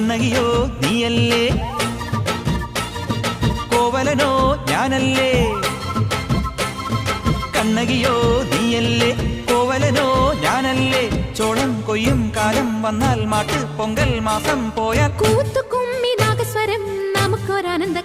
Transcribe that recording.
കണ്ണകിയോ നീയല്ലേ, കോവലനോ ഞാനല്ലേ. കണ്ണകിയോ നീയല്ലേ, കോവലനോ ഞാനല്ലേ. ചോളം കൊയ്യും കാലം വന്നാൽ മാട്ട് പൊങ്കൽ മാസം പോയാൽ കൂത്തുകുമ്മി നാഗസ്വരം നമുക്കൊരാനന്ദ